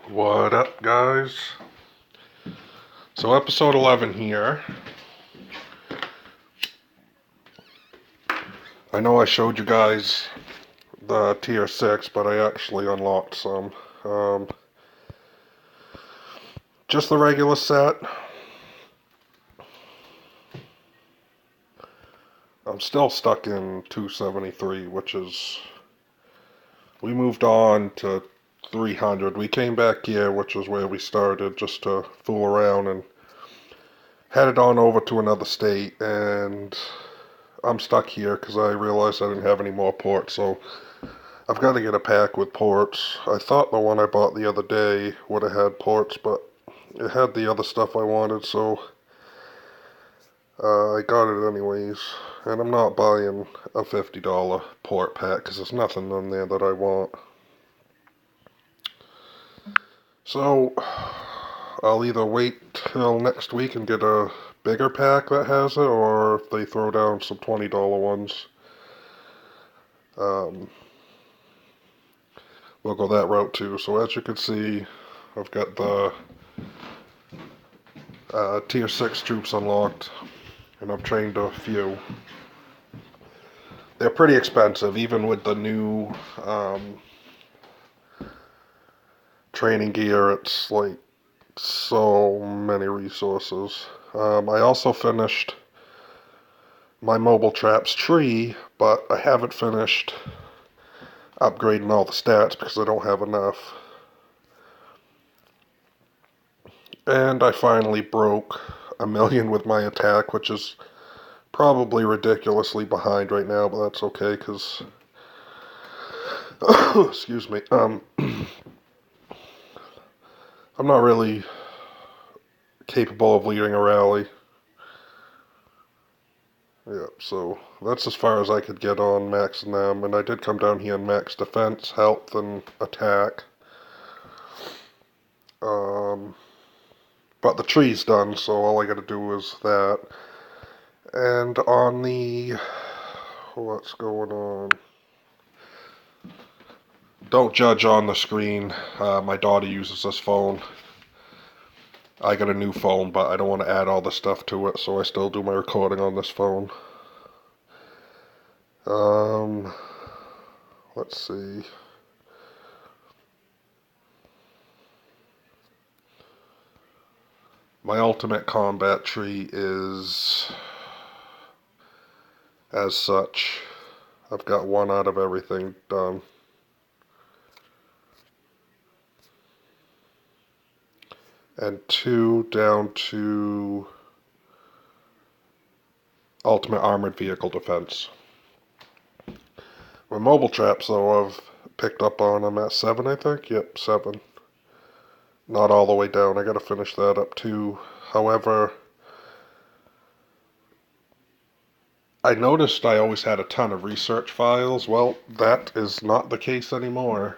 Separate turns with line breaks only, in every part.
What up, guys? So, episode 11 here. I know I showed you guys the tier 6, but I actually unlocked some. Just the regular set. I'm still stuck in 273, which is... We moved on to 300. We came back here, which is where we started, just to fool around, and headed on over to another state, and I'm stuck here because I realized I didn't have any more ports, so I've got to get a pack with ports. I thought the one I bought the other day would have had ports, but it had the other stuff I wanted, so I got it anyways. And I'm not buying a $50 port pack because there's nothing in there that I want. So I'll either wait till next week and get a bigger pack that has it, or if they throw down some $20 ones, we'll go that route too. So as you can see, I've got the tier 6 troops unlocked, and I've trained a few. They're pretty expensive, even with the new training gear. It's like so many resources. I also finished my mobile traps tree, but I haven't finished upgrading all the stats because I don't have enough. And I finally broke 1,000,000 with my attack, which is probably ridiculously behind right now, but that's okay because excuse me, I'm not really capable of leading a rally. Yeah, so that's as far as I could get on maxing them, and I did come down here and max defense, health, and attack. But the tree's done, so all I gotta do is that. And on the... what's going on? Don't judge on the screen. My daughter uses this phone. I got a new phone, but I don't want to add all the stuff to it, so I still do my recording on this phone. Let's see. My ultimate combat tree is as such. I've got one out of everything done. And 2 down to ultimate armored vehicle defense. My mobile traps, though, I've picked up on. I'm at 7, I think. Yep, 7. Not all the way down. I gotta finish that up too. However, I noticed I always had a ton of research files. Well, that is not the case anymore.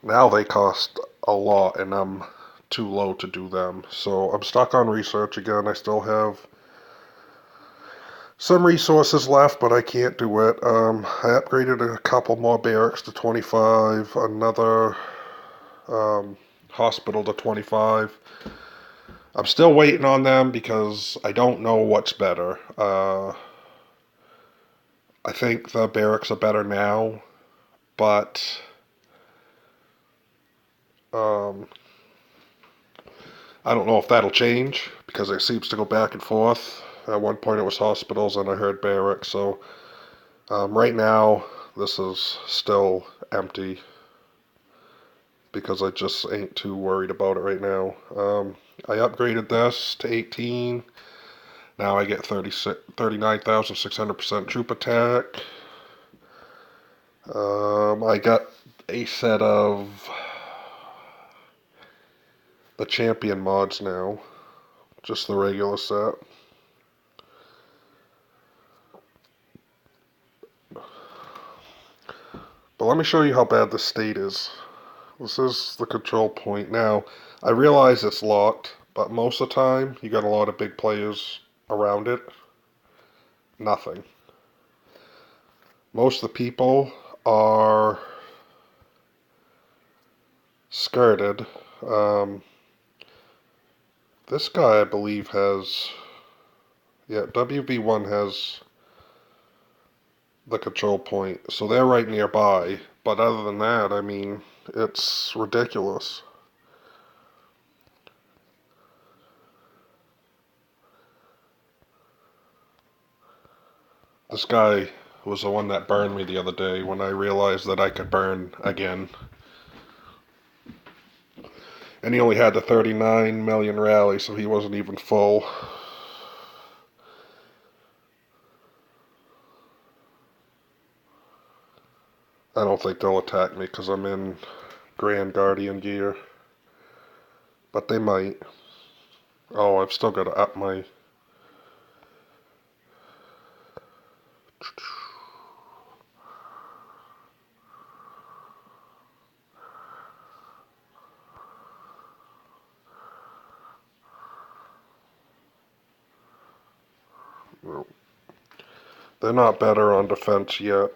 Now they cost a lot, and I'm too low to do them. So I'm stuck on research again. I still have some resources left, but I can't do it. I upgraded a couple more barracks to 25, another hospital to 25. I'm still waiting on them because I don't know what's better. I think the barracks are better now, but I don't know if that'll change because it seems to go back and forth. At one point it was hospitals and I heard barracks, so right now this is still empty because I just ain't too worried about it right now. I upgraded this to 18. Now I get 39,600% troop attack. I got a set of the champion mods now. Just the regular set. But let me show you how bad the state is. This is the control point. Now, I realize it's locked, but most of the time, you got a lot of big players around it. Nothing. Most of the people are skirted. This guy, I believe, has... Yeah, WV1 has the control point, so they're right nearby. But other than that, I mean, it's ridiculous. This guy was the one that burned me the other day when I realized that I could burn again. And he only had the 39 million rally, so he wasn't even full. I don't think they'll attack me because I'm in Grand Guardian gear. But they might. Oh, I've still got to up my... They're not better on defense yet.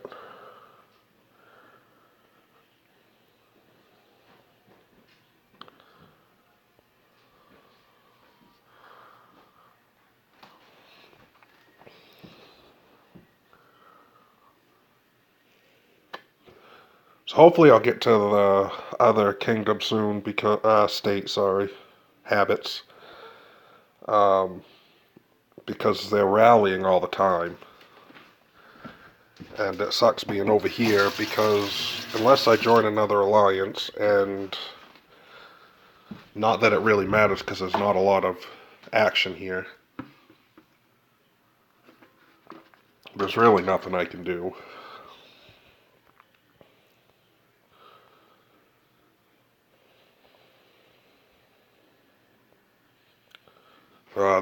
So hopefully I'll get to the other kingdom soon, because state, sorry, habits, because they're rallying all the time, and it sucks being over here because unless I join another alliance, and not that it really matters because there's not a lot of action here, there's really nothing I can do.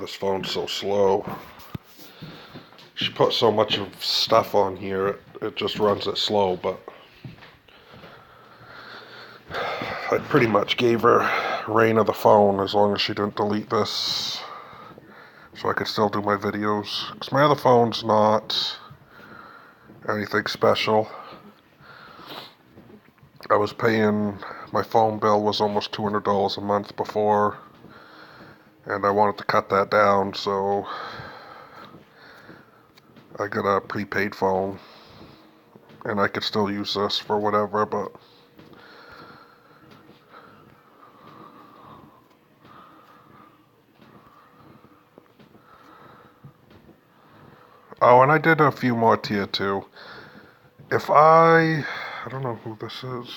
This phone's so slow. She put so much of stuff on here, it just runs it slow, but I pretty much gave her reign of the phone as long as she didn't delete this, so I could still do my videos. Because my other phone's not anything special. I was paying, my phone bill was almost $200 a month before, and I wanted to cut that down, so I got a prepaid phone, and I could still use this for whatever, but oh, and I did a few more tier 2. If I don't know who this is.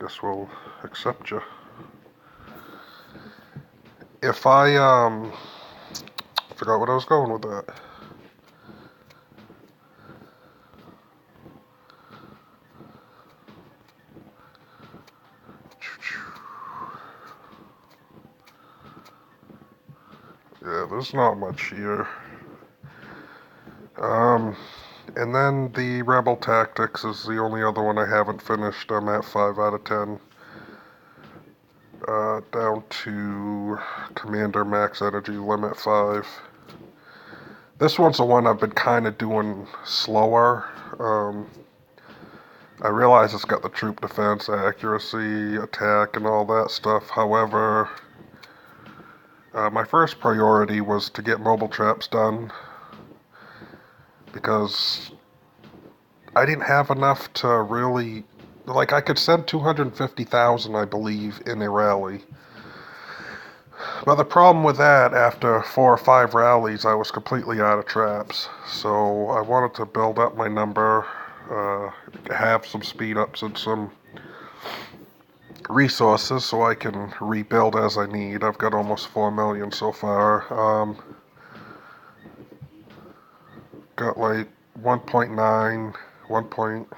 Guess we'll accept you. If I, forgot what I was going with that. Yeah, there's not much here. And then the Rebel Tactics is the only other one I haven't finished. I'm at 5 out of 10. Down to Commander Max Energy Limit 5. This one's the one I've been kind of doing slower. I realize it's got the troop defense, accuracy, attack, and all that stuff. However, my first priority was to get mobile traps done, because I didn't have enough to really... Like, I could send 250,000, I believe, in a rally. But the problem with that, after 4 or 5 rallies, I was completely out of traps. So I wanted to build up my number, have some speed ups and some resources so I can rebuild as I need. I've got almost 4 million so far. Got like 1.9, 1 point...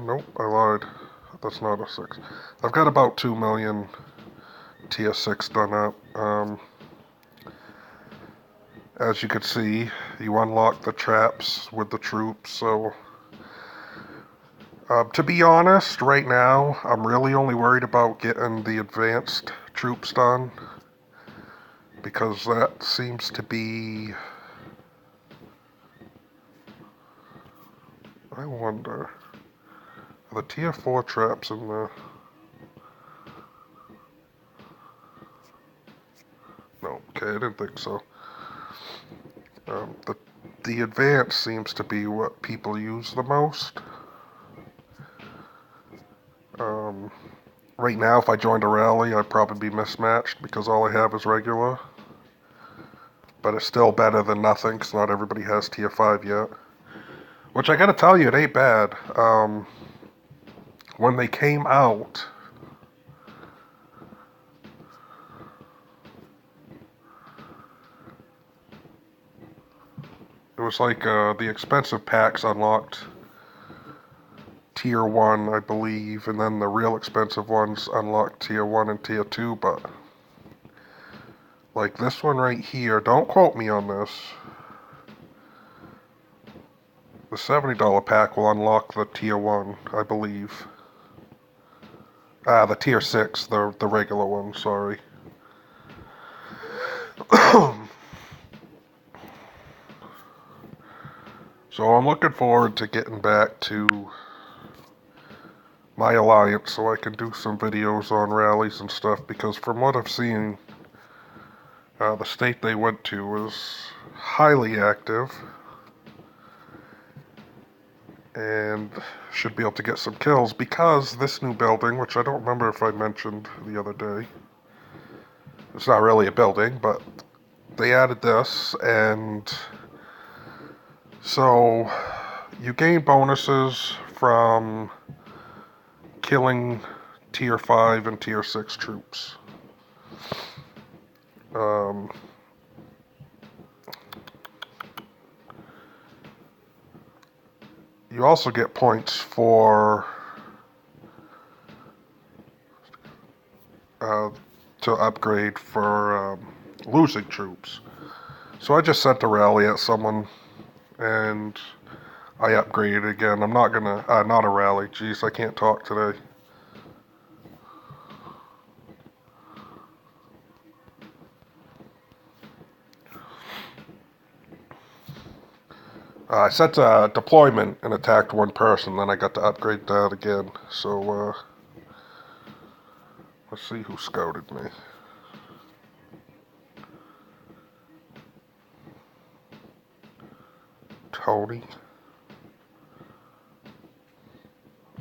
nope, I lied. That's not a 6. I've got about 2 million tier 6 done up. As you can see, you unlock the traps with the troops, so... to be honest, right now, I'm really only worried about getting the advanced troops done, because that seems to be I wonder, are the tier 4 traps in the... No, okay, I didn't think so. The advance seems to be what people use the most. Right now, if I joined a rally, I'd probably be mismatched because all I have is regular. But it's still better than nothing because not everybody has tier 5 yet. Which I gotta tell you, it ain't bad. When they came out, it was like the expensive packs unlocked tier 1, I believe, and then the real expensive ones unlocked tier 1 and tier 2, but like this one right here, don't quote me on this. The $70 pack will unlock the tier 1, I believe. The tier 6, the regular one, sorry. So I'm looking forward to getting back to my alliance so I can do some videos on rallies and stuff, because from what I've seen, the state they went to was highly active and should be able to get some kills, because this new building, which I don't remember if I mentioned the other day, it's not really a building, but they added this, and so you gain bonuses from killing tier 5 and tier 6 troops. You also get points for to upgrade for losing troops. So I just sent a rally at someone and I upgraded again. I'm not gonna, not a rally, jeez, I can't talk today. I sent a deployment and attacked one person, then I got to upgrade that again. So, let's see who scouted me. Tony.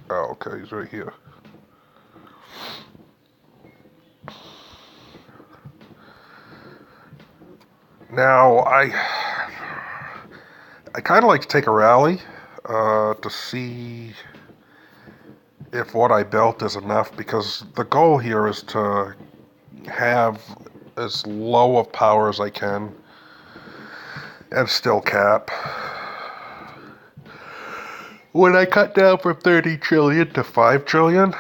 Oh, okay, he's right here. Now, I kind of like to take a rally to see if what I built is enough, because the goal here is to have as low of power as I can and still cap. When I cut down from 30 trillion to 5 trillion,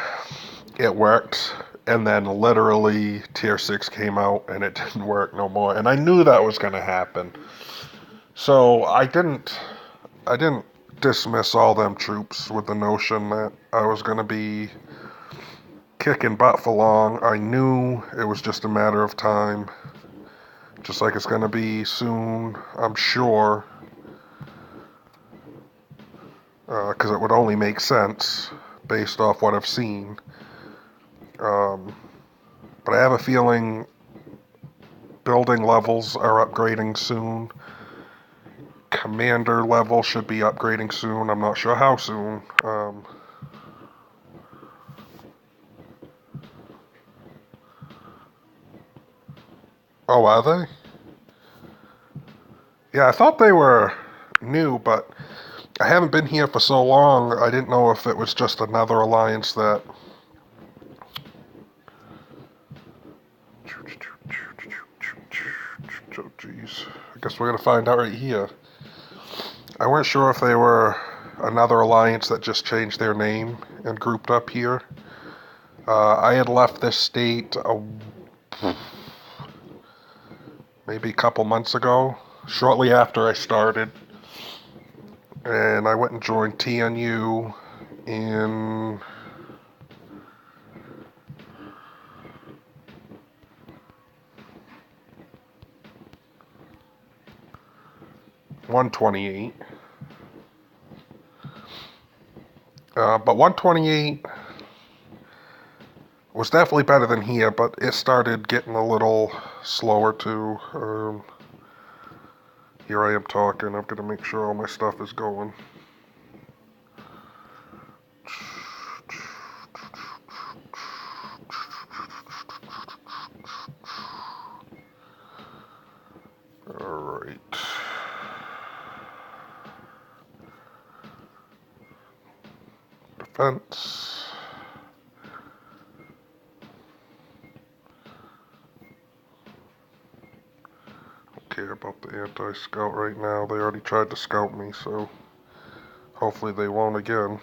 it worked. And then literally tier 6 came out and it didn't work no more. And I knew that was going to happen. So I didn't dismiss all them troops with the notion that I was going to be kicking butt for long. I knew it was just a matter of time. Just like it's going to be soon, I'm sure. Because it would only make sense based off what I've seen. But I have a feeling building levels are upgrading soon. Commander level should be upgrading soon. I'm not sure how soon. Oh, are they? Yeah, I thought they were new, but I haven't been here for so long, I didn't know if it was just another alliance that... Oh, jeez. I guess we're going to find out right here. I weren't sure if they were another alliance that just changed their name and grouped up here. I had left this state maybe a couple months ago, shortly after I started. And I went and joined TNU in... $128. But 128 was definitely better than here, but it started getting a little slower too. Here I am talking. I'm going to make sure all my stuff is going. Alright. Defense. Don't care about the anti-scout right now. They already tried to scout me, so hopefully they won't again.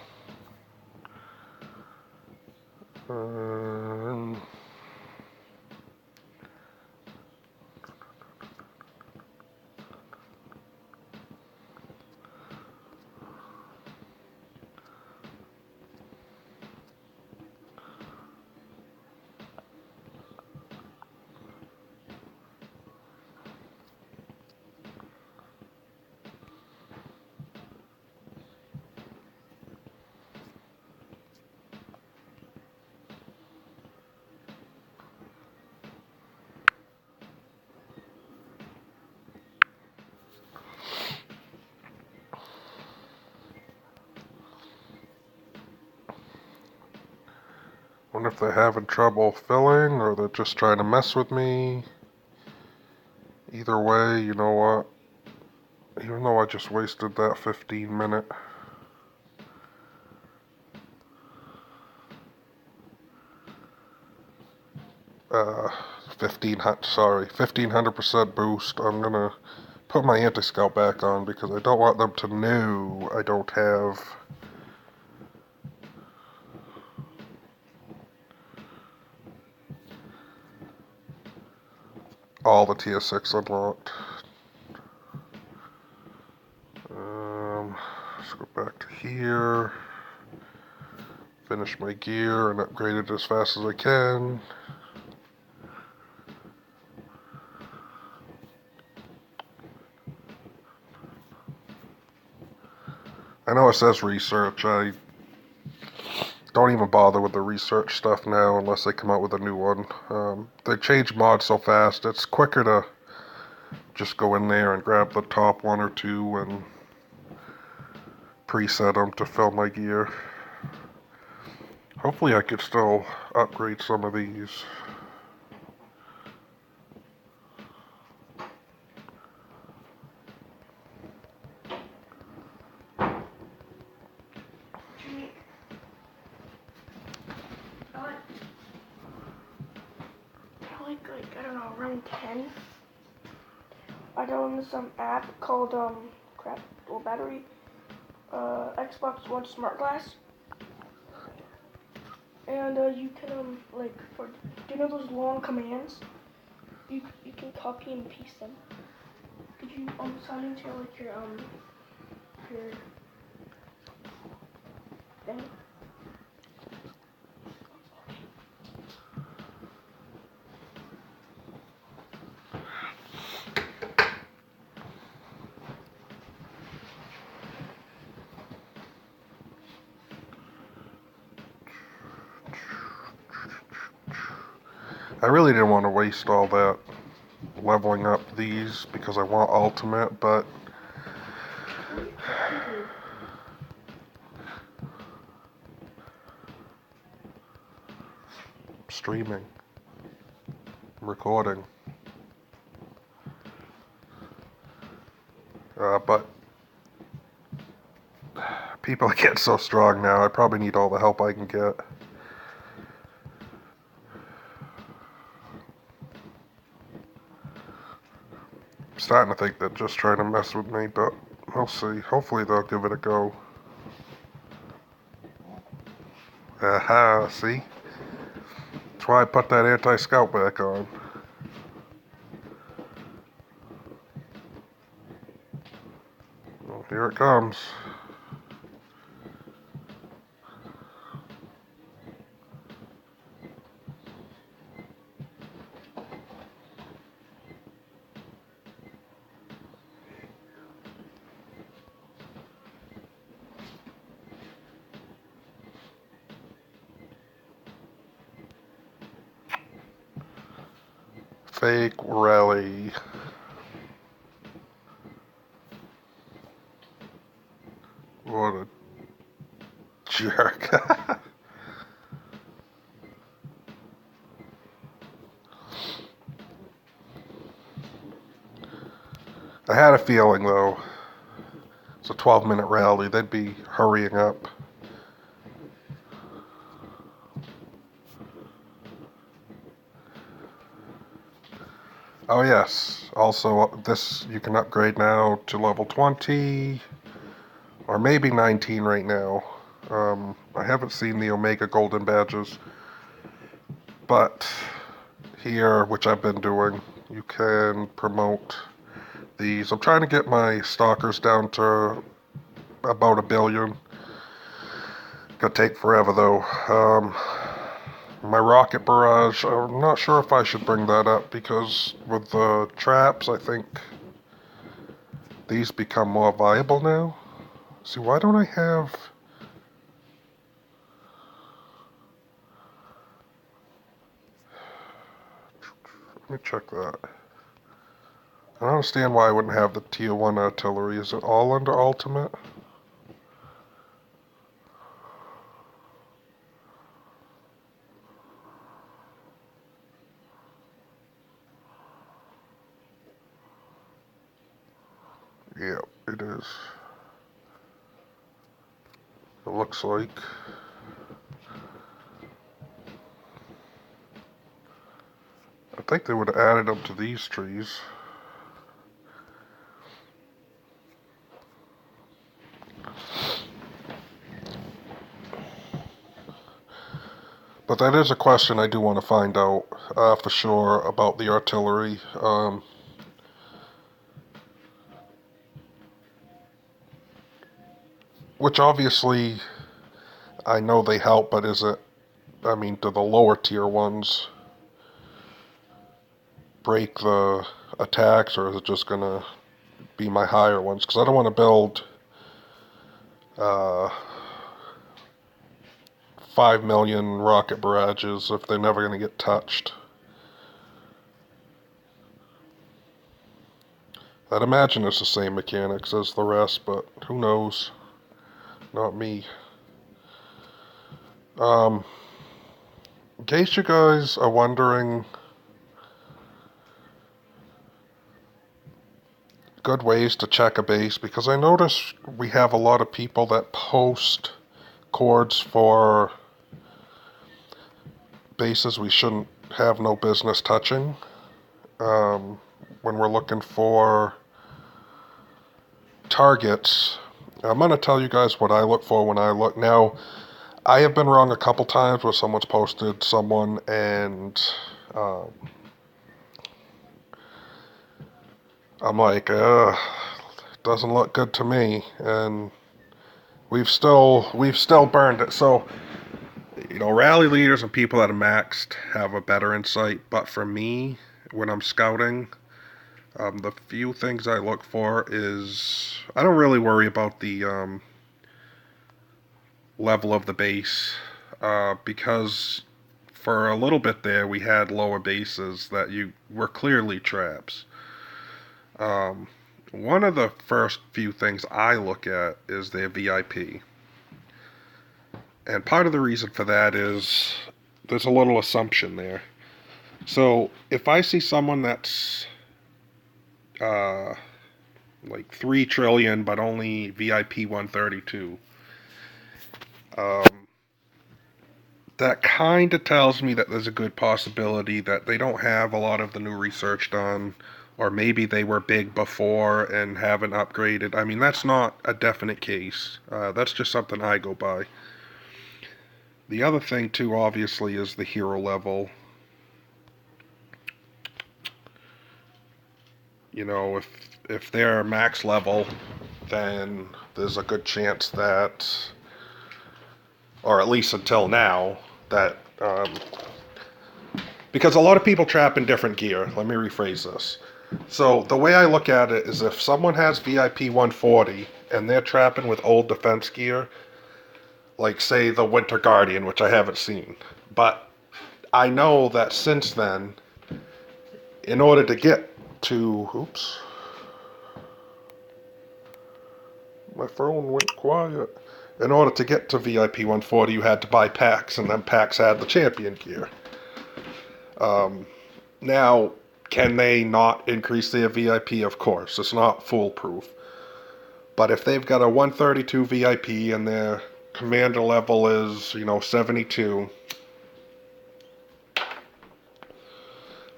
Wonder if they're having trouble filling or they're just trying to mess with me. Either way, you know what? Even though I just wasted that 15-minute. 1500% boost. I'm gonna put my anti-scout back on because I don't want them to know I don't have all the tier 6 unlocked. Let's go back to here. Finish my gear and upgrade it as fast as I can. I know it says research. I don't even bother with the research stuff now unless they come out with a new one. They change mods so fast, it's quicker to just go in there and grab the top one or two and preset them to fill my gear. Hopefully I could still upgrade some of these.
I don't know, around 10. I downloaded some app called battery Xbox One Smart Glass, and you can do you know those long commands? You can copy and paste them. Could you sign into your thing?
I really didn't want to waste all that leveling up these because I want ultimate, but streaming, recording. But people get so strong now, I probably need all the help I can get. I'm starting to think they're just trying to mess with me, but we'll see. Hopefully they'll give it a go. Aha, see? That's why I put that anti-scout back on. Well, here it comes. Fake rally. What a jerk. I had a feeling, though. It's a 12-minute rally. They'd be hurrying up. Oh, yes. Also, this you can upgrade now to level 20, or maybe 19 right now. I haven't seen the Omega Golden Badges, but here, which I've been doing, you can promote these. I'm trying to get my stalkers down to about 1 billion. Gonna take forever, though. My rocket barrage, I'm not sure if I should bring that up, because with the traps, I think these become more viable now. See, why don't I have... Let me check that. I don't understand why I wouldn't have the tier 1 artillery. Is it all under ultimate? Yeah, it is. It looks like. I think they would have added them to these trees. But that is a question I do want to find out for sure about the artillery. Which obviously I know they help, but is it, I mean, do the lower tier ones break the attacks, or is it just going to be my higher ones? Because I don't want to build 5 million rocket barrages if they're never going to get touched. I'd imagine it's the same mechanics as the rest, but who knows? Not me. In case you guys are wondering, good ways to check a base, because I notice we have a lot of people that post codes for bases we shouldn't have no business touching when we're looking for targets. I'm going to tell you guys what I look for when I look. Now, I have been wrong a couple times where someone's posted someone and I'm like, doesn't look good to me, and we've still burned it. So, you know, rally leaders and people that are maxed have a better insight, but for me, when I'm scouting, the few things I look for is, I don't really worry about the level of the base, because for a little bit there we had lower bases that you were clearly traps. One of the first few things I look at is their VIP. And part of the reason for that is there's a little assumption there. So if I see someone that's like 3 trillion but only VIP 132, that kind of tells me that there's a good possibility that they don't have a lot of the new research done, or maybe they were big before and haven't upgraded. I mean, that's not a definite case. That's just something I go by. The other thing, too, obviously, is the hero level. You know, if they're max level, then there's a good chance that, or at least until now, that because a lot of people trap in different gear. Let me rephrase this. So the way I look at it is, if someone has VIP 140 and they're trapping with old defense gear, like say the Winter Guardian, which I haven't seen, but I know that since then in order to get to, oops, my phone went quiet. In order to get to VIP 140, you had to buy packs, and then packs had the champion gear. Now, can they not increase their VIP? Of course, it's not foolproof. But if they've got a 132 VIP and their commander level is, 72,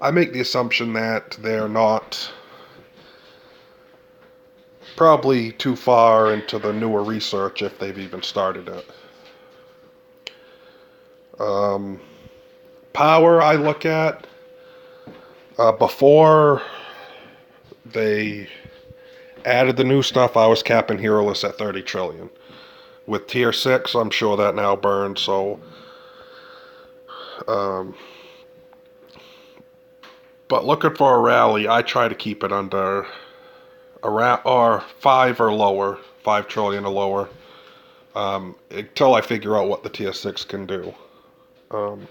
I make the assumption that they're not probably too far into the newer research if they've even started it. Power, I look at before they added the new stuff, I was capping Heroless at 30 trillion. With tier 6, I'm sure that now burned, so but looking for a rally, I try to keep it under around or 5 or lower, 5 trillion or lower, until I figure out what the tier 6 can do. And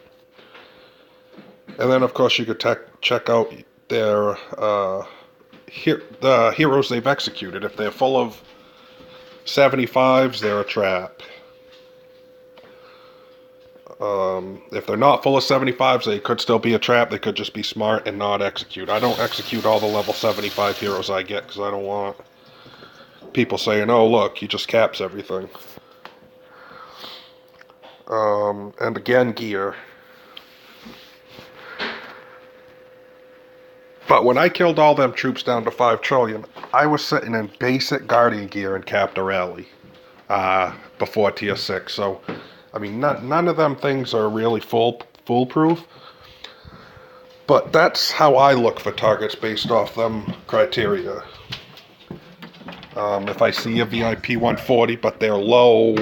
then, of course, you could check out their the heroes they've executed. If they're full of 75s, they're a trap. If they're not full of 75s, they could still be a trap. They could just be smart and not execute. I don't execute all the level 75 heroes I get because I don't want people saying, oh, look, he just caps everything. And again, gear. But when I killed all them troops down to 5 trillion, I was sitting in basic Guardian gear and capped a rally before tier 6. So, I mean, none of them things are really foolproof. But that's how I look for targets based off them criteria. If I see a VIP 140, but they're low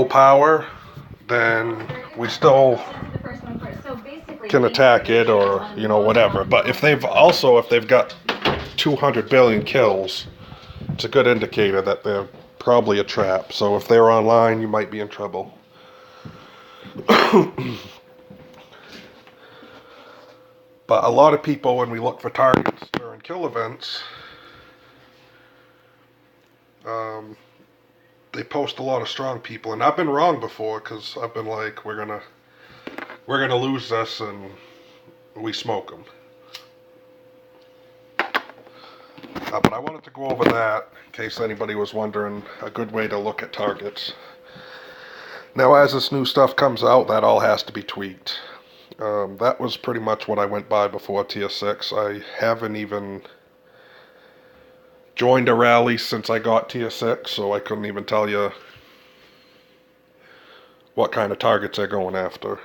power, then we still can attack it or whatever. But if they've got 200 billion kills, it's a good indicator that they're probably a trap. So if they're online, you might be in trouble. But a lot of people, when we look for targets during kill events, they post a lot of strong people, and I've been wrong before because I've been like, we're gonna lose this, and we smoke them. But I wanted to go over that in case anybody was wondering, a good way to look at targets. Now, as this new stuff comes out, that all has to be tweaked. That was pretty much what I went by before tier 6. I haven't even joined a rally since I got tier 6, so I couldn't even tell you what kind of targets they're going after.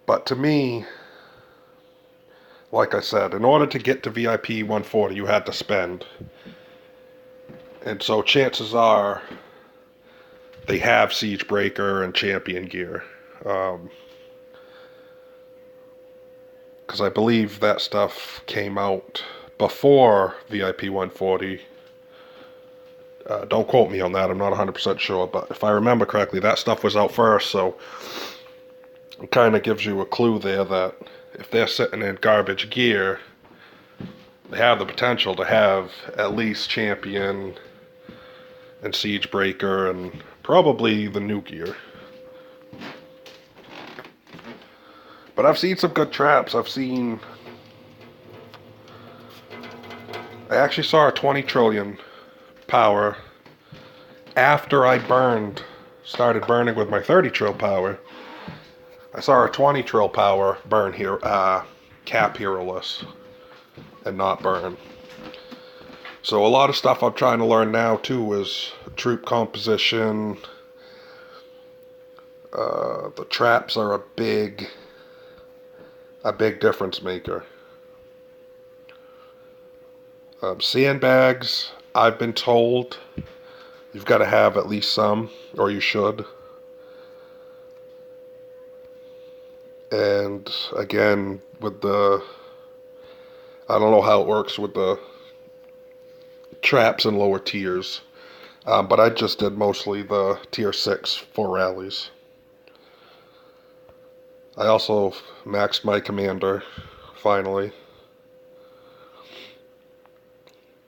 But to me, like I said, in order to get to VIP 140, you had to spend. And so chances are they have Siegebreaker and Champion gear. Because I believe that stuff came out before VIP 140. Don't quote me on that, I'm not 100% sure, but if I remember correctly, that stuff was out first, so it kind of gives you a clue there that if they're sitting in garbage gear, they have the potential to have at least Champion and Siegebreaker and probably the new gear. But I've seen some good traps. I actually saw a 20 trillion power after I started burning with my 30 trill power. I saw a 20 trill power burn here, cap Heroless and not burn. So a lot of stuff I'm trying to learn now too is troop composition. The traps are a big difference maker. Sandbags, I've been told you've got to have at least some, or you should. And again, with I don't know how it works with the traps in lower tiers, but I just did mostly the tier 6 for rallies. I also maxed my commander, finally.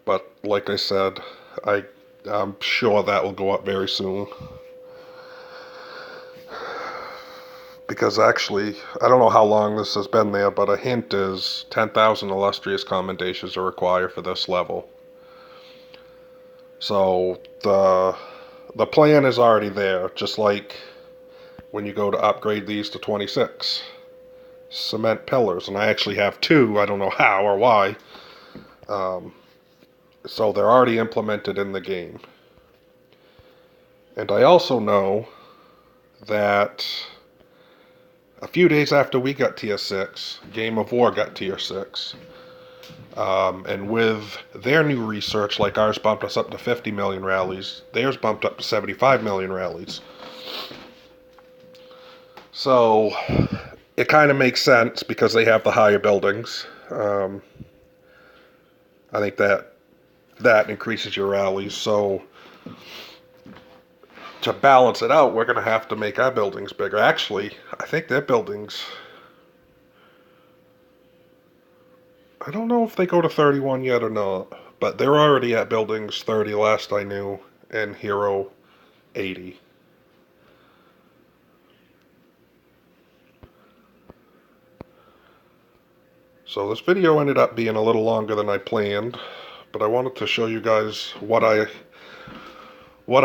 But like I said, I'm sure that will go up very soon. Because actually, I don't know how long this has been there, but a hint is 10,000 illustrious commendations are required for this level. So the plan is already there, just like when you go to upgrade these to 26. Cement pillars, and I actually have two, I don't know how or why. So they're already implemented in the game. And I also know that a few days after we got tier 6, Game of War got tier 6. And with their new research, like ours bumped us up to 50 million rallies, theirs bumped up to 75 million rallies. So it kind of makes sense because they have the higher buildings. I think that increases your rallies. So to balance it out, we're going to have to make our buildings bigger. Actually, I think their buildings, I don't know if they go to 31 yet or not, but they're already at buildings 30 last I knew, and Hero 80. So this video ended up being a little longer than I planned, but I wanted to show you guys what I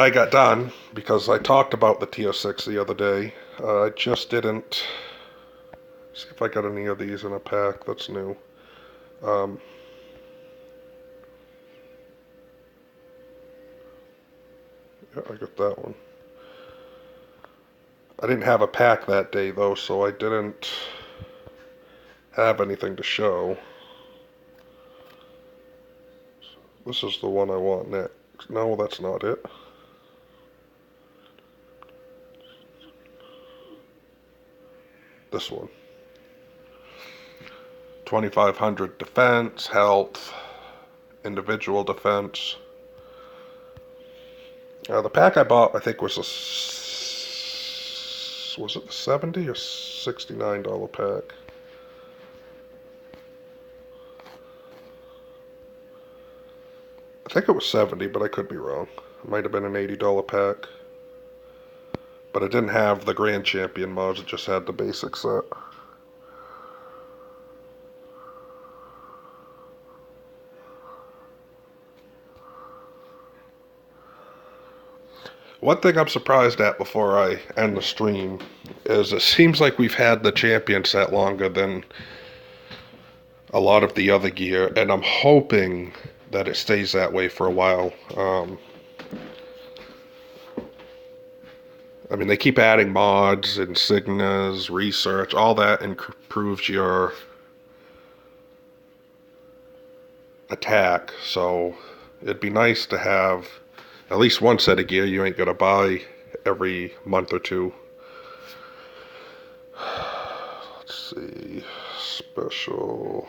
got done, because I talked about the tier 6 the other day. I just didn't see if I got any of these in a pack. That's new. Yeah, I got that one. I didn't have a pack that day though, so I didn't have anything to show. This is the one I want next. No, that's not it. This one. 2500 defense, health, individual defense. The pack I bought, I think, was it the $70 or $69 pack? I think it was 70, but I could be wrong. It might have been an $80 pack. But it didn't have the Grand Champion mods, it just had the basic set. One thing I'm surprised at before I end the stream is it seems like we've had the champion set longer than a lot of the other gear, and I'm hoping that it stays that way for a while. I mean, they keep adding mods, insignias, research, all that improves your attack, so it'd be nice to have at least one set of gear you ain't gonna buy every month or two. Let's see, special.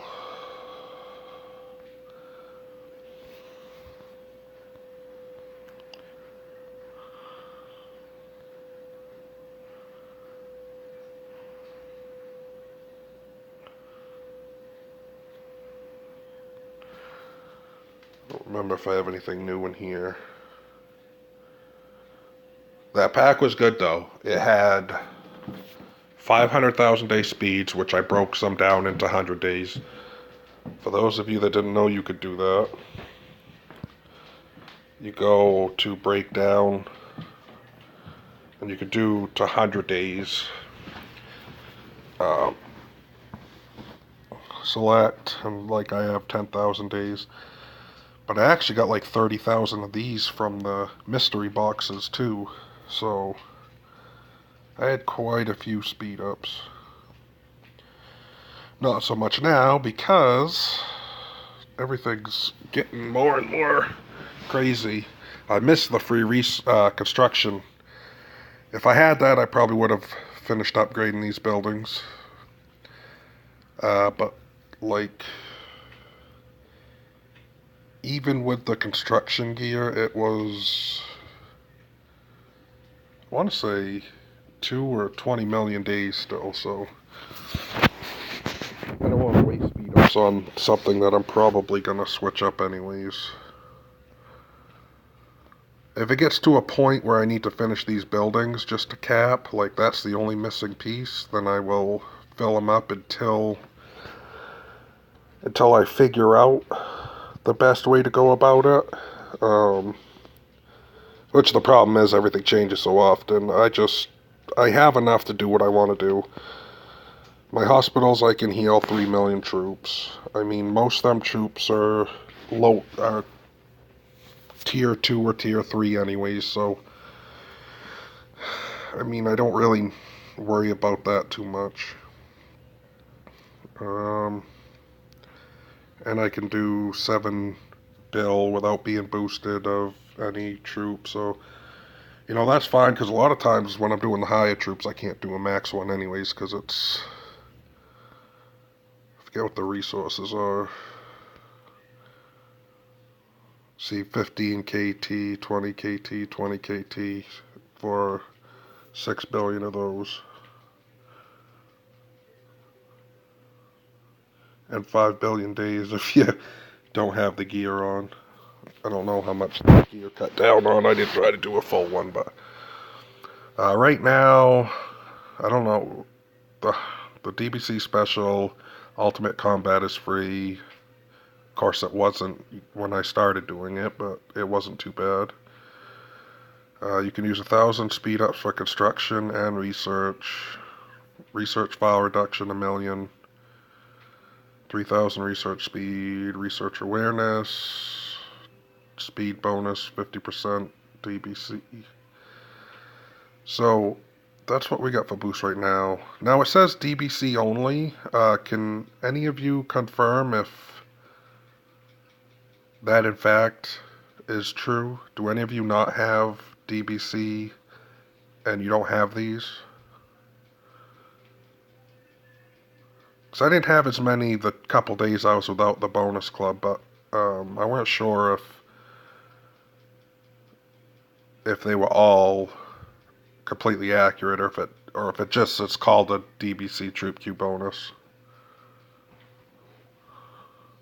I don't remember if I have anything new in here. That pack was good though. It had 500,000 day speeds, which I broke some down into 100 days. For those of you that didn't know you could do that, you go to breakdown and you could do to 100 days. Select, and like I have 10,000 days. But I actually got like 30,000 of these from the mystery boxes too. So I had quite a few speed ups. Not so much now because everything's getting more and more crazy. I missed the free construction. If I had that, I probably would have finished upgrading these buildings. But like, even with the construction gear, it was, I want to say 2 or 20 million days still, so I don't want to waste speed ups on something that I'm probably gonna switch up anyways. If it gets to a point where I need to finish these buildings just to cap, like that's the only missing piece, then I will fill them up until I figure out the best way to go about it. Which the problem is, everything changes so often. I have enough to do what I want to do. My hospitals, I can heal 3 million troops. I mean, most of them troops are tier 2 or tier 3 anyways, so I mean, I don't really worry about that too much. And I can do 7 bill without being boosted of any troops, so that's fine, because a lot of times when I'm doing the higher troops, I can't do a max one anyways, because I forget what the resources are. See, 15 KT, 20 KT, 20 KT for 6 billion of those. And 5 billion days if you don't have the gear on. I don't know how much the gear cut down on. I didn't try to do a full one, but right now, I don't know. The DBC special Ultimate Combat is free. Of course, it wasn't when I started doing it, but it wasn't too bad. You can use 1,000 speed ups for construction and research. Research file reduction 1,000,000. 3,000 research speed, research awareness, speed bonus 50% DBC. So that's what we got for boost right now. Now it says DBC only. Can any of you confirm if that in fact is true? Do any of you not have DBC and you don't have these? Because I didn't have as many the couple days I was without the bonus club, but I wasn't sure if they were all completely accurate, or if it's called a DBC Troop Q bonus.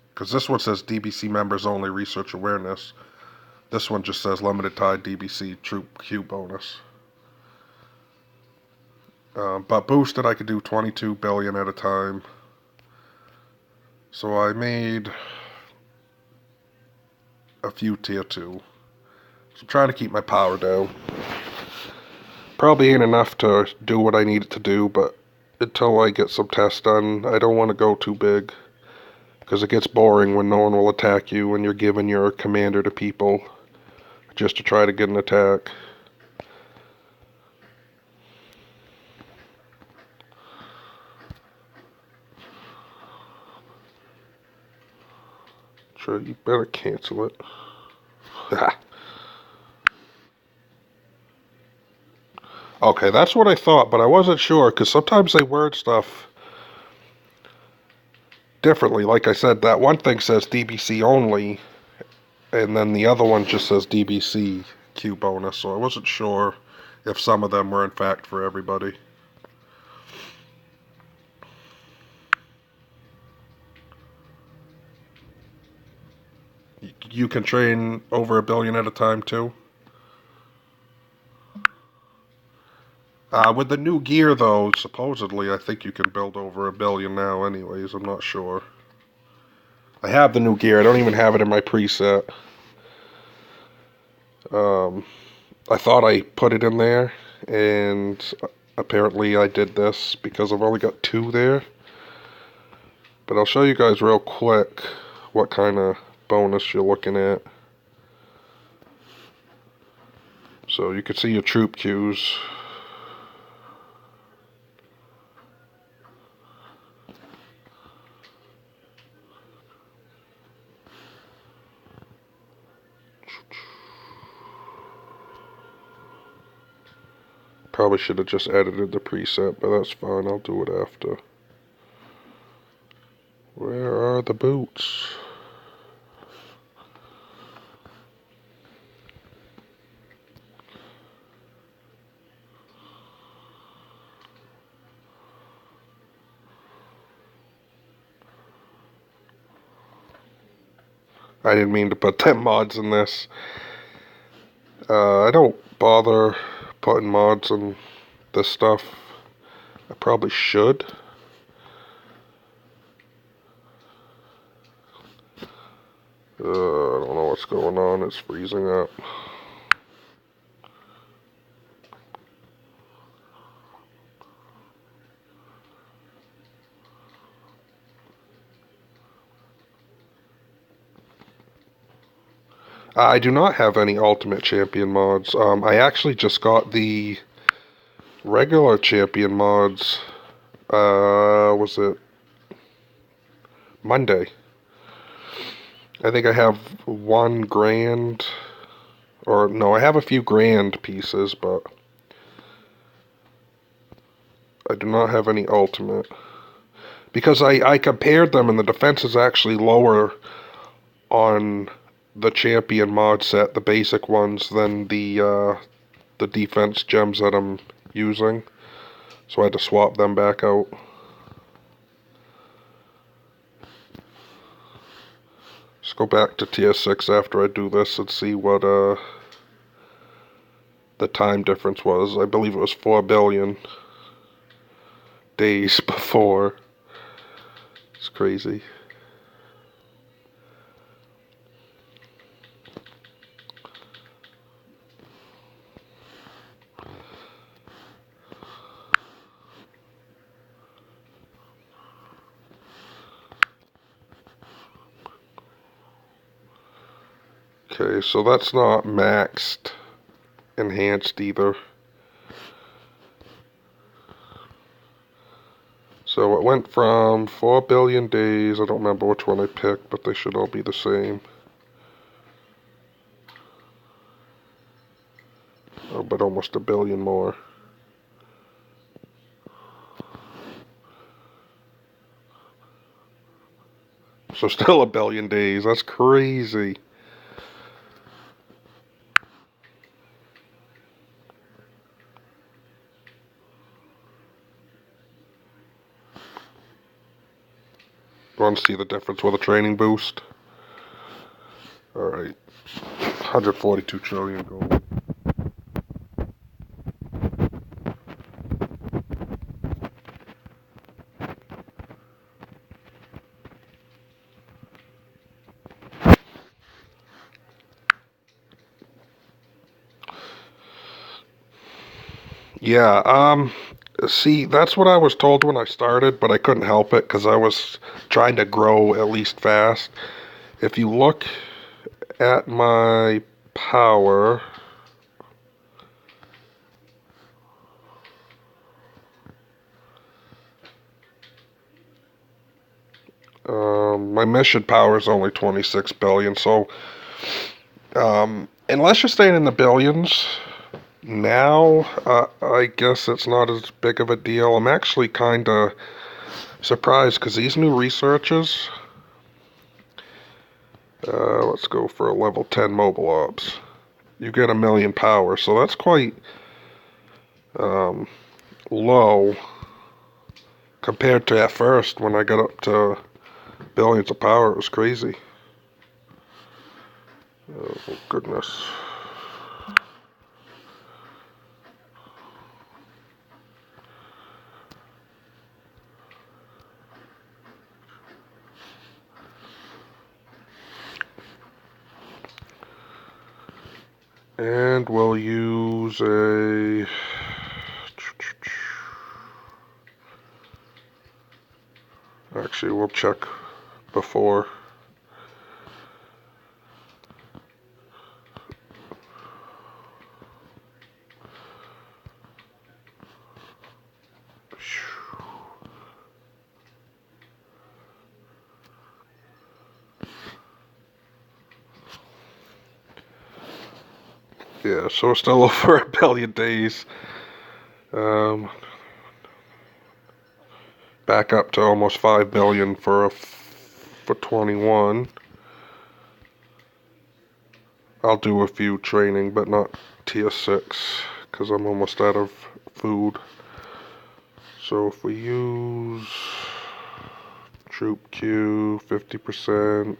Because this one says DBC members only research awareness. This one just says limited time DBC Troop Q bonus. But boosted, I could do 22 billion at a time. So I made a few tier 2. So I'm trying to keep my power down. Probably ain't enough to do what I need it to do, but until I get some tests done, I don't want to go too big. Because it gets boring when no one will attack you when you're giving your commander to people just to try to get an attack. Sure, you better cancel it. Okay, that's what I thought, but I wasn't sure, because sometimes they word stuff differently. Like I said, that one thing says DBC only, and then the other one just says DBC Q bonus, so I wasn't sure if some of them were in fact for everybody. You can train over 1 billion at a time too? With the new gear though, supposedly I think you can build over 1 billion now anyways, I'm not sure. I have the new gear, I don't even have it in my preset. I thought I put it in there, and apparently I did this because I've only got 2 there. But I'll show you guys real quick what kind of bonus you're looking at. So you can see your troop queues. Probably should have just edited the preset, but that's fine, I'll do it after. Where are the boots? I didn't mean to put 10 mods in this. I don't bother putting mods in this stuff. I probably should. I don't know what's going on. It's freezing up. I do not have any Ultimate Champion mods. I actually just got the regular Champion mods. Was it Monday? I think I have one grand, or no, I have a few grand pieces, but I do not have any Ultimate. Because I compared them, and the defense is actually lower on the Champion mod set, the basic ones, than the defense gems that I'm using. So I had to swap them back out. Let's go back to tier 6 after I do this and see what the time difference was. I believe it was 4 billion days before. It's crazy. Okay, so that's not maxed enhanced either. So it went from 4 billion days, I don't remember which one I picked, but they should all be the same. Oh, but almost a billion more. So still a billion days, that's crazy. Want to see the difference with a training boost? Alright, 142 trillion gold. Yeah, see, that's what I was told when I started, but I couldn't help it because I was trying to grow at least fast. If you look at my power, my mission power is only 26 billion, so unless you're staying in the billions, now I guess it's not as big of a deal. I'm actually kind of surprised because these new researches, let's go for a level 10 mobile ops. You get 1,000,000 power, so that's quite low compared to at first when I got up to billions of power. It was crazy. Oh, goodness. And we'll use a... Actually, we'll check before. Yeah, so we're still over a billion days. Back up to almost 5 billion for 21. I'll do a few training, but not tier 6, because I'm almost out of food. So if we use troop Q, 50%,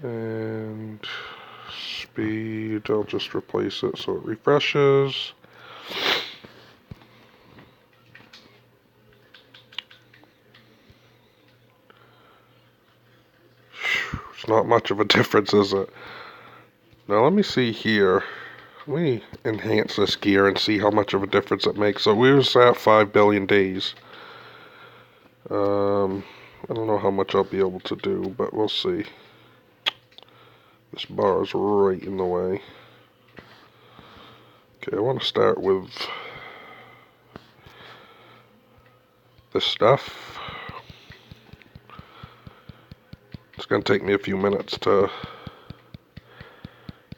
And speed, I'll just replace it so it refreshes. It's not much of a difference, is it? Now let me see here. Let me enhance this gear and see how much of a difference it makes. So we was at 5 billion days. I don't know how much I'll be able to do, but we'll see. This bar is right in the way. Okay, I want to start with this stuff. It's going to take me a few minutes to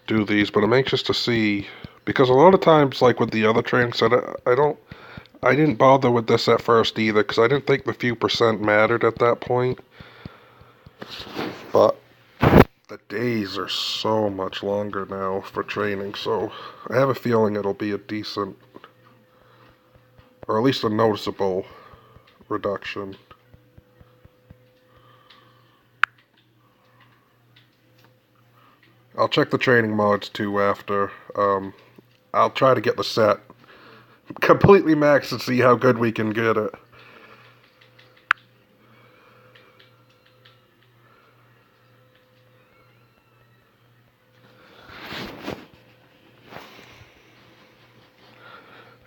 do these, but I'm anxious to see, because a lot of times, like with the other trains, I didn't bother with this at first either, because I didn't think the few percent mattered at that point. But the days are so much longer now for training, so I have a feeling it'll be a decent, or at least a noticeable reduction. I'll check the training mods too after. I'll try to get the set completely maxed and see how good we can get it.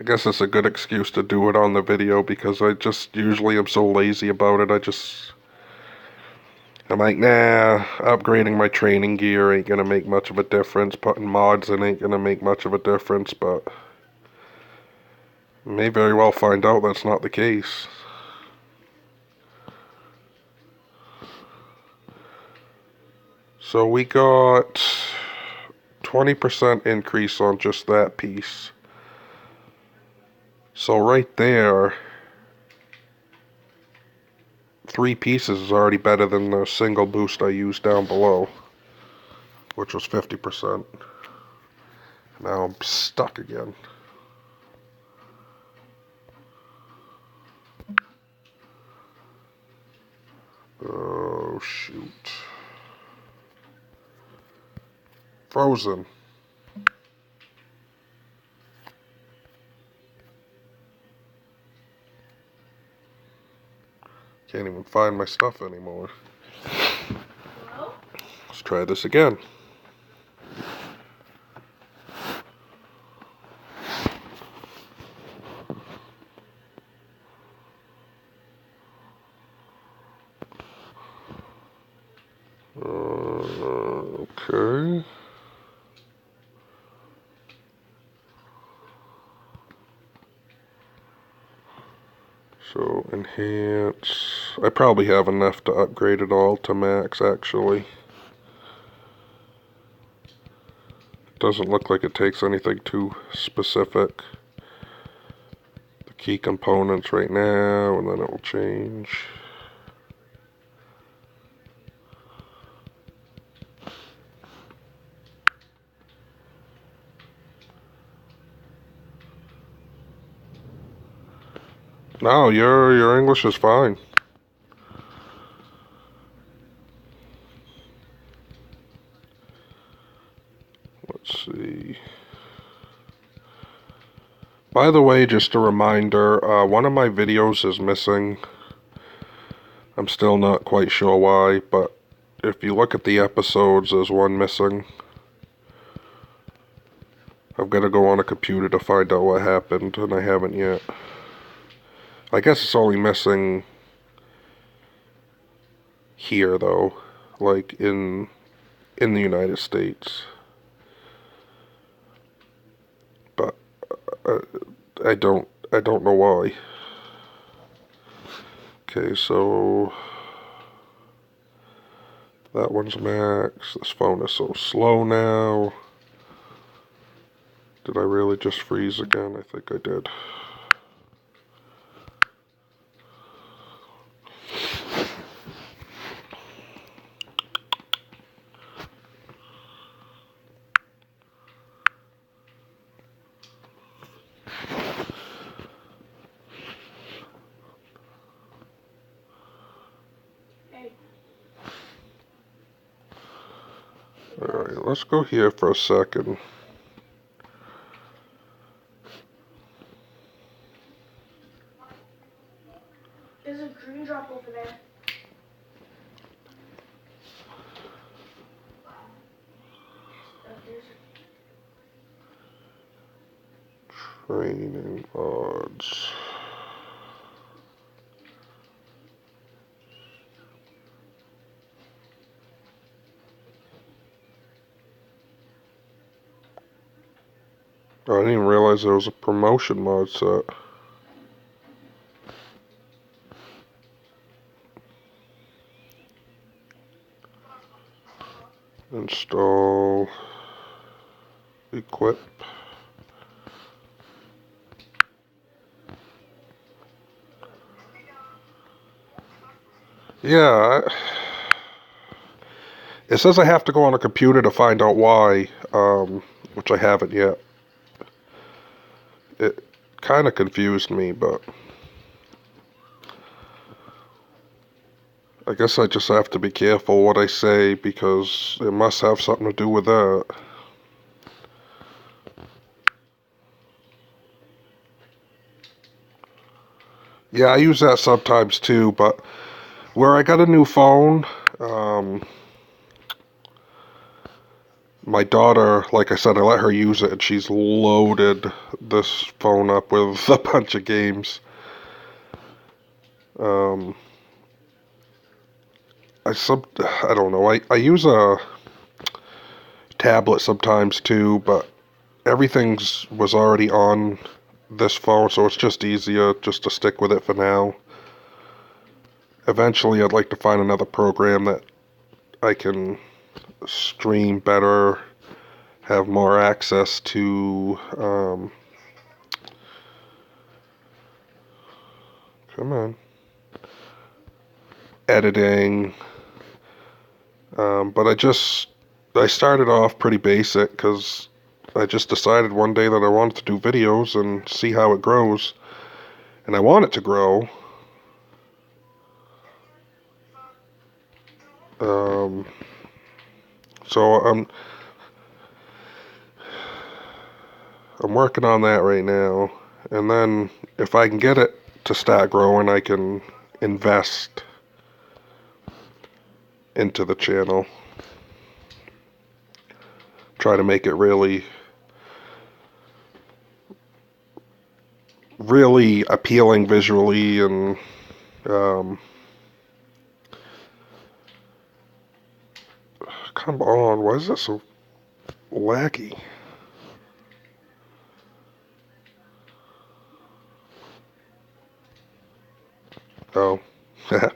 I guess it's a good excuse to do it on the video because I just usually am so lazy about it. I'm like, nah, upgrading my training gear ain't gonna make much of a difference. Putting mods in ain't gonna make much of a difference, but may very well find out that's not the case. So we got 20% increase on just that piece. So right there, 3 pieces is already better than the single boost I used down below, which was 50%. Now I'm stuck again. Oh, shoot. Frozen. Can't even find my stuff anymore.
Hello?
Let's try this again. Okay. So enhance. I probably have enough to upgrade it all to max actually. Doesn't look like it takes anything too specific. The key components right now, and then it will change. No, your English is fine. Let's see. By the way, just a reminder, one of my videos is missing. I'm still not quite sure why, but if you look at the episodes, there's one missing. I've got to go on a computer to find out what happened, and I haven't yet. I guess it's only missing here, though, like in the United States. But I don't know why. Okay, so that one's max. This phone is so slow now. Did I really just freeze again? I think I did.
Hey.
Alright, let's go here for a second.
There's a green drop over there.
Training odds. I didn't even realize there was a promotion mod set. Install. Equip. Yeah, it says I have to go on a computer to find out why, which I haven't yet. It kind of confused me, but I guess I just have to be careful what I say because it must have something to do with that. Yeah, I use that sometimes too, but where I got a new phone, my daughter, like I said, I let her use it, and she's loaded this phone up with a bunch of games. I don't know. I use a tablet sometimes too, but everything's was already on this phone, so it's just easier just to stick with it for now. Eventually, I'd like to find another program that I can stream better, have more access to, come on, editing, but I started off pretty basic because I just decided one day that I wanted to do videos and see how it grows, and I want it to grow. So I'm working on that right now, and then if I can get it to start growing, I can invest into the channel. Try to make it really appealing visually, and come on, why is that so laggy? Oh, that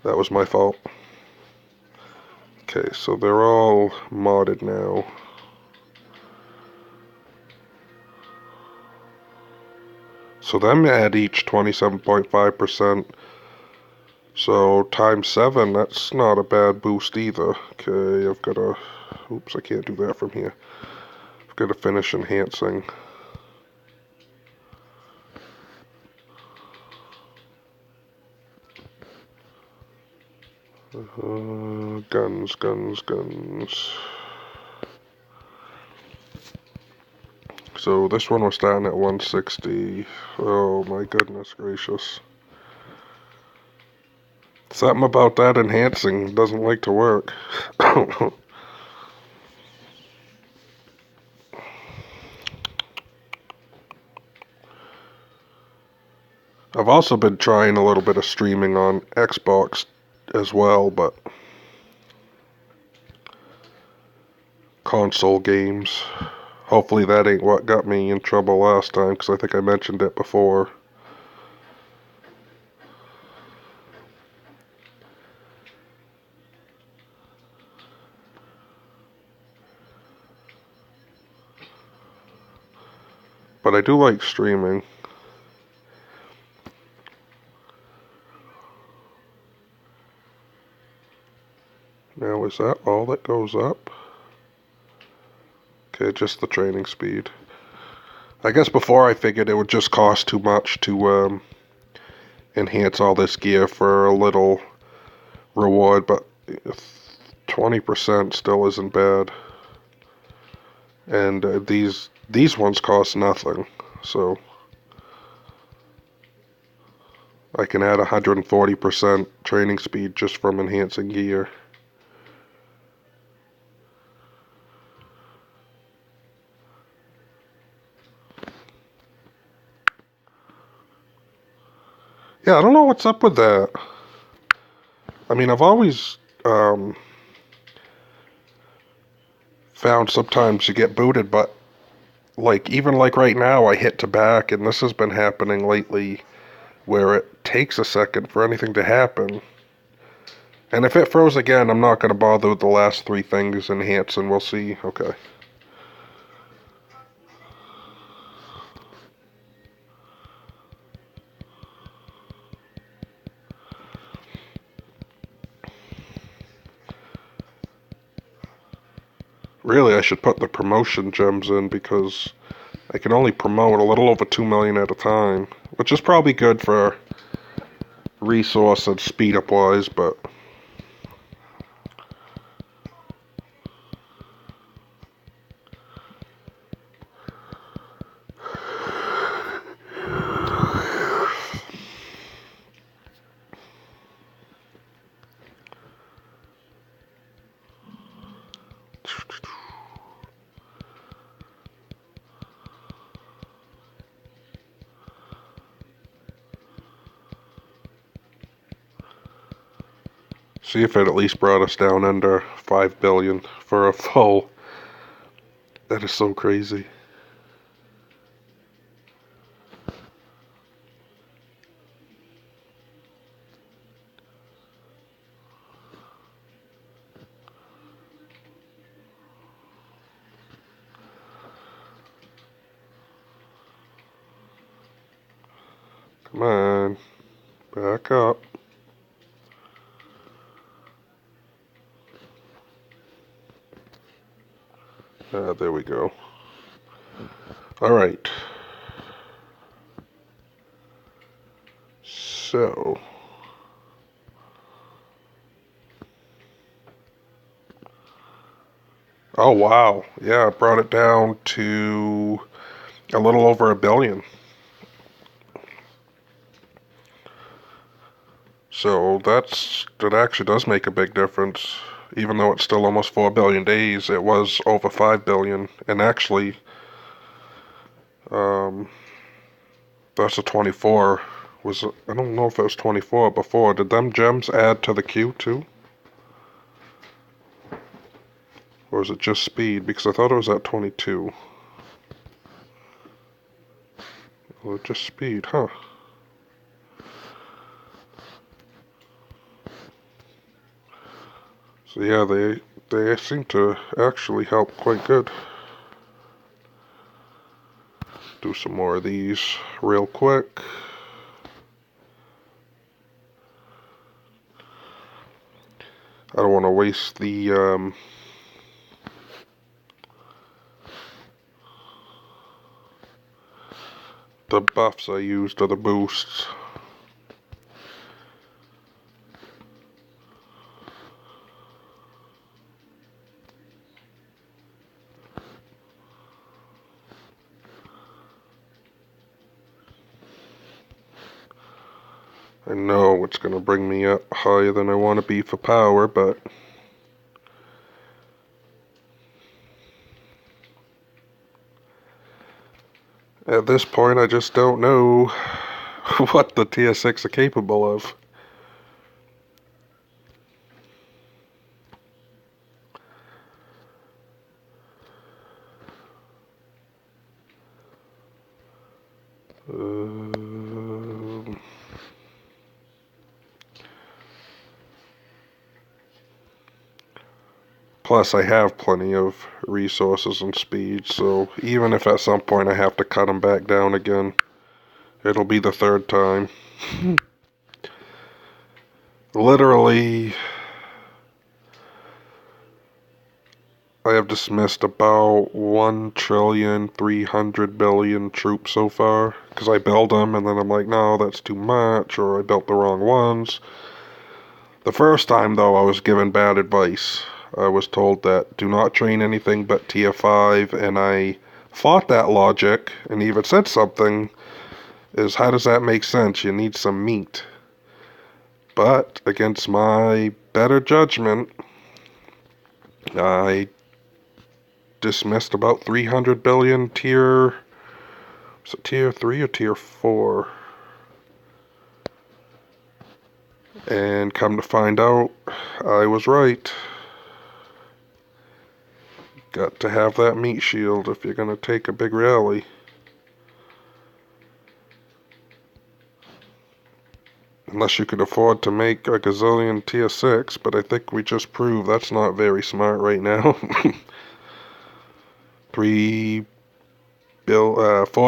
was my fault. Okay, so they're all modded now. So them add each 27.5%. So times 7, that's not a bad boost either. Okay, I've got to, oops, I can't do that from here. I've got to finish enhancing. Guns. So this one was starting at 160. Oh my goodness gracious. Something about that enhancing doesn't like to work. I've also been trying a little bit of streaming on Xbox as well, but console games. Hopefully that ain't what got me in trouble last time, because I think I mentioned it before. But I do like streaming. Now, is that all that goes up? Okay, just the training speed. I guess before I figured it would just cost too much to enhance all this gear for a little reward, but 20% still isn't bad. And these ones cost nothing, so I can add 140% training speed just from enhancing gear. Yeah, I don't know what's up with that. I mean, I've always found sometimes you get booted, but like even like right now, I hit to back, and this has been happening lately, where it takes a second for anything to happen. And if it froze again, I'm not going to bother with the last three things enhancing. We'll see. Okay. Really, I should put the promotion gems in because I can only promote a little over 2 million at a time, which is probably good for resource and speed up wise, but see if it at least brought us down under 5 billion for a full. That is so crazy. Come on, back up. There we go. Alright. So. Oh, wow. Yeah, it brought it down to a little over 1 billion. So that actually does make a big difference. Even though it's still almost 4 billion days, it was over 5 billion. And actually, that's a 24. I don't know if it was 24 before. Did them gems add to the queue too? Or is it just speed? Because I thought it was at 22. Well, just speed, huh? So yeah, they seem to actually help quite good. Do some more of these real quick. I don't want to waste the buffs I used or the boosts. I know it's going to bring me up higher than I want to be for power, but at this point I just don't know what the tier 6 are capable of. Plus, I have plenty of resources and speed, so even if at some point I have to cut them back down again, it'll be the third time. Literally, I have dismissed about 1,300,000,000,000 troops so far, because I build them and then I'm like, no, that's too much, or I built the wrong ones. The first time, though, I was given bad advice. I was told that do not train anything but tier 5, and I fought that logic and even said something, is how does that make sense? You need some meat. But against my better judgment, I dismissed about 300 billion tier, was it tier 3 or tier 4? And come to find out, I was right. Got to have that meat shield if you're gonna take a big rally. Unless you could afford to make a gazillion tier 6, but I think we just proved that's not very smart right now. 4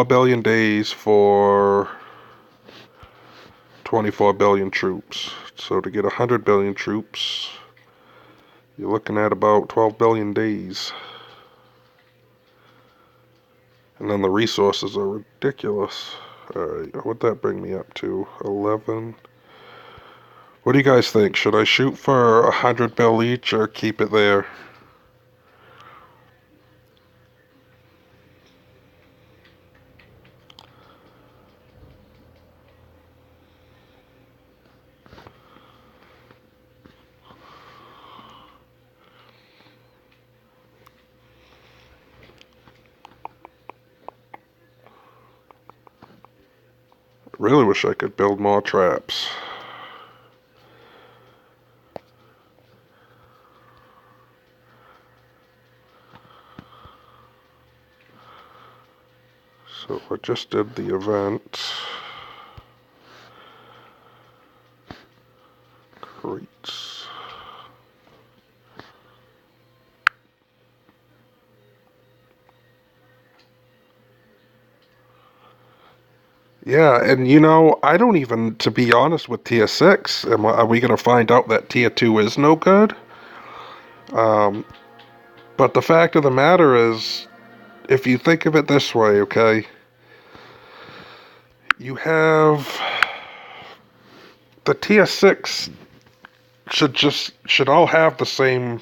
billion days for 24 billion troops. So to get 100 billion troops, you're looking at about 12 billion days. And then the resources are ridiculous. Alright, what'd that bring me up to? 11. What do you guys think? Should I shoot for 100 bill each or keep it there? Really wish I could build more traps. So I just did the event. Crates. Yeah, and you know, I don't even, to be honest with tier 6, are we going to find out that tier 2 is no good? But the fact of the matter is, if you think of it this way, okay, you have the tier 6 should all have the same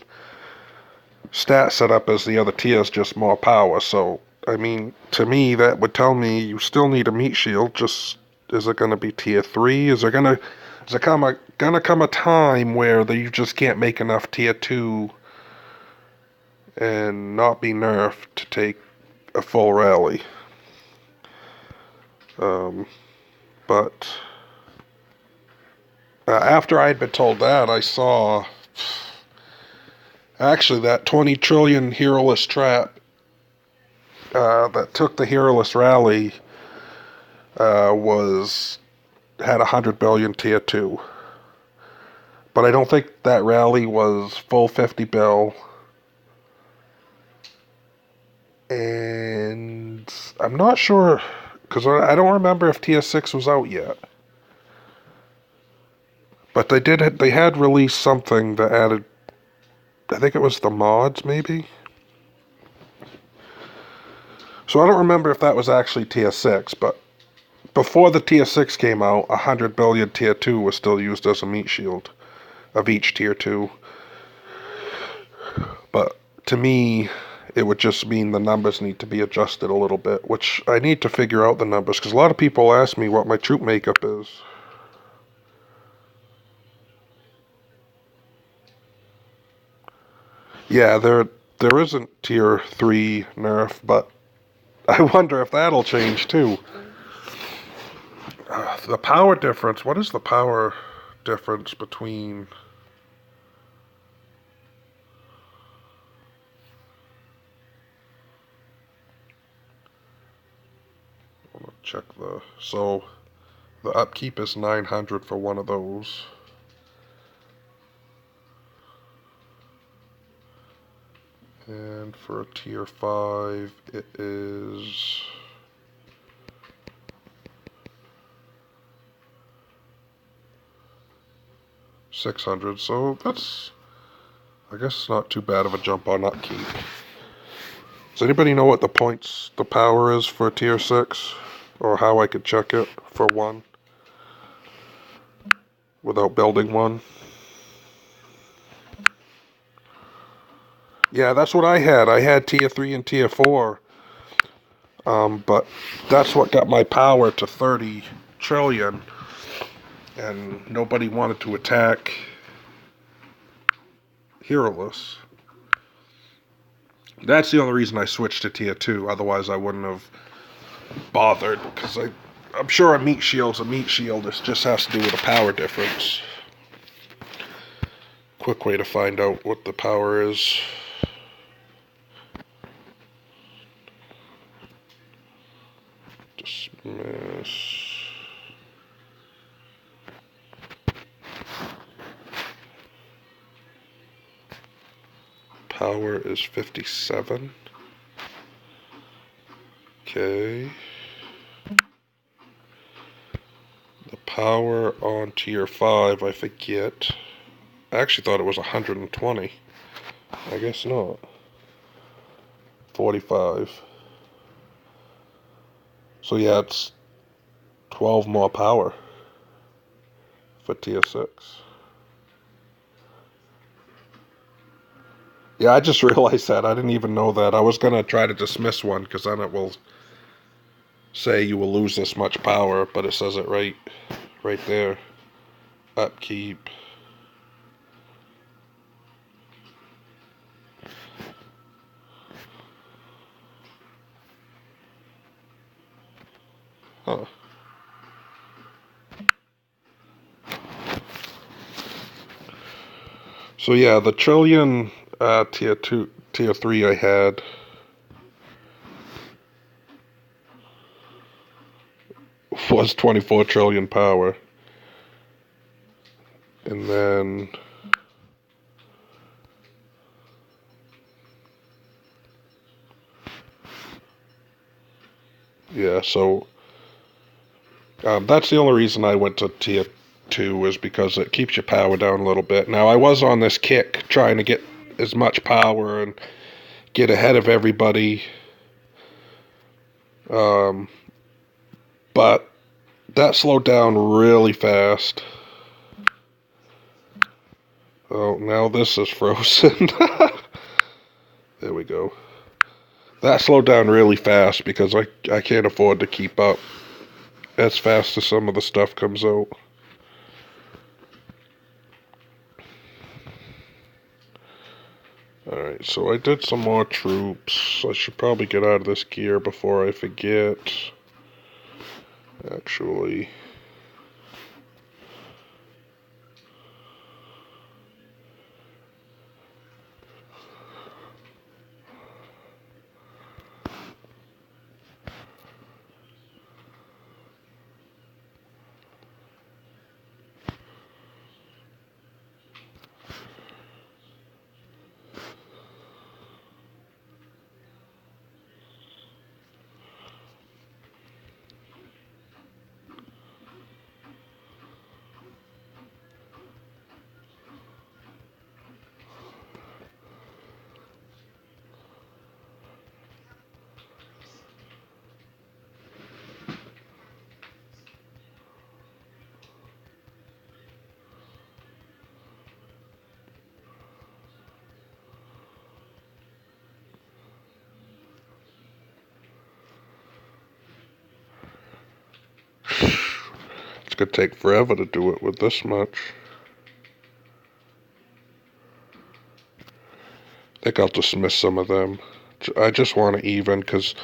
stat setup as the other tiers, just more power. So, I mean, to me, that would tell me you still need a meat shield. Just, is it going to be tier 3? Is there gonna come a time where you just can't make enough tier 2 and not be nerfed to take a full rally? But after I'd been told that, I saw actually that 20 trillion heroless trap that took the heroless rally had 100 billion tier 2. But I don't think that rally was full 50 bill. And I'm not sure, because I don't remember if tier 6 was out yet. But they had released something that added, I think it was the mods, maybe? So I don't remember if that was actually tier 6, but before the tier 6 came out, 100 billion tier 2 was still used as a meat shield of each tier 2. But to me, it would just mean the numbers need to be adjusted a little bit, which I need to figure out the numbers, because a lot of people ask me what my troop makeup is. Yeah, there isn't tier 3 nerf, but I wonder if that'll change too. The power difference, what is the power difference between... Check so the upkeep is 900 for one of those. And for a tier 5, it is 600. So that's, I guess, it's not too bad of a jump on upkeep. Does anybody know what the power is for tier 6? Or how I could check it for one without building one? Yeah, that's what I had. I had tier 3 and tier 4. But that's what got my power to 30 trillion. And nobody wanted to attack Herolus. That's the only reason I switched to tier 2. Otherwise, I wouldn't have bothered. Because I'm sure a meat shield's a meat shield. It just has to do with a power difference. Quick way to find out what the power is. Dismiss. Power is 57. Okay. The power on tier 5, I forget. I actually thought it was 120. I guess not. 45. So yeah, it's 12 more power for tier 6. Yeah, I just realized that. I didn't even know that. I was going to try to dismiss one because then it will say you will lose this much power, but it says it right there. Upkeep. Huh. So yeah, the trillion tier 2, tier 3 I had was 24 trillion power. And then yeah, so that's the only reason I went to tier 2 was because it keeps your power down a little bit. Now I was on this kick trying to get as much power and get ahead of everybody. But that slowed down really fast. Oh, now this is frozen. There we go. That slowed down really fast because I can't afford to keep up as fast as some of the stuff comes out. Alright, so I did some more troops. I should probably get out of this gear before I forget. Actually. It's gonna take forever to do it with this much. I think I'll dismiss some of them. I just want to even because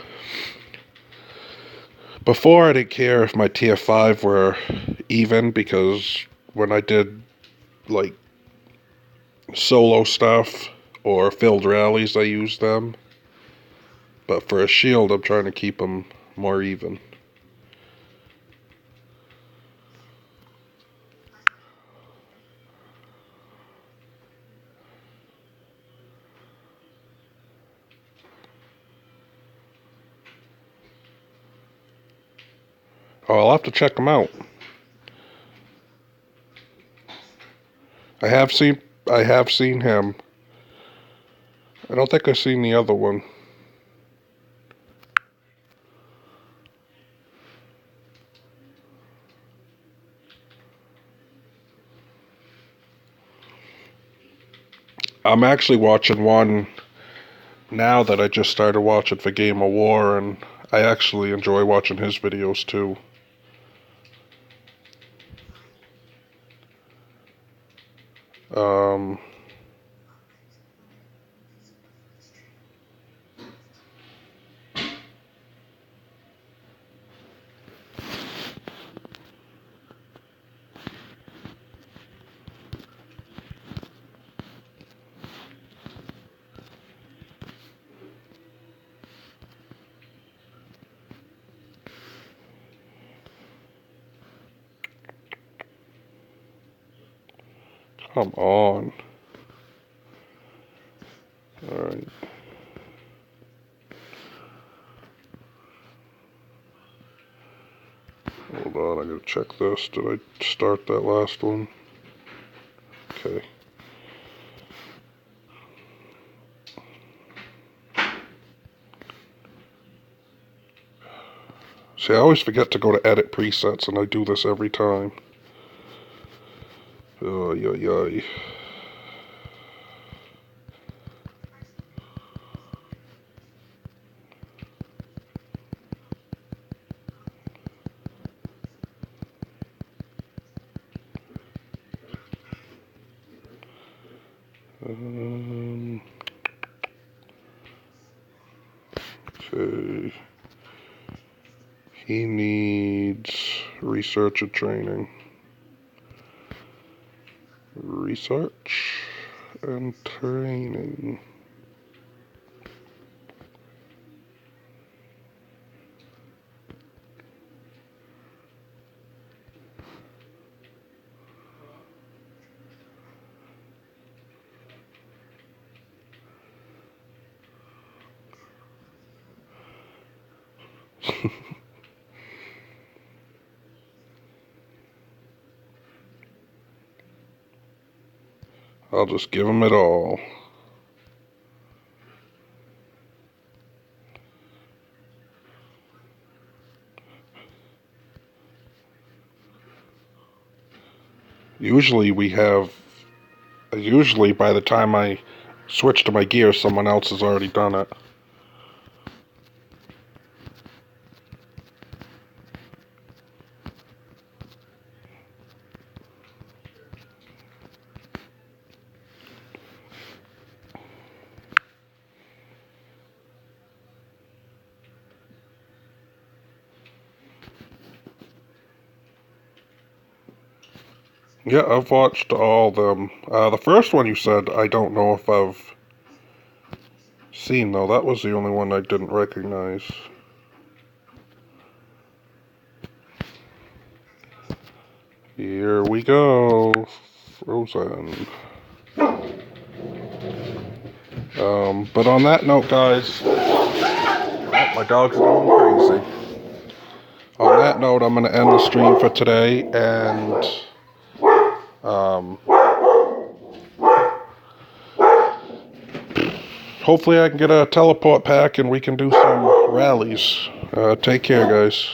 before I didn't care if my tier 5 were even because when I did like solo stuff or field rallies I used them. But for a shield I'm trying to keep them more even. Oh, I'll have to check them out. I have seen him. I don't think I've seen the other one. I'm actually watching one now that I just started watching for Game of War, and I actually enjoy watching his videos too. Um, come on. Alright. Hold on, I gotta check this. Did I start that last one? Okay. See, I always forget to go to edit presets, and I do this every time. Oy, oy, oy. Okay. He needs research and training. Research and training. I'll just give him it all. Usually by the time I switch to my gear, someone else has already done it. Yeah, I've watched all of them. The first one you said, I don't know if I've seen, though. That was the only one I didn't recognize. Here we go. Frozen. But on that note, guys, my dog's going crazy. On that note, I'm going to end the stream for today, and hopefully I can get a teleport pack and we can do some rallies. Take care, guys.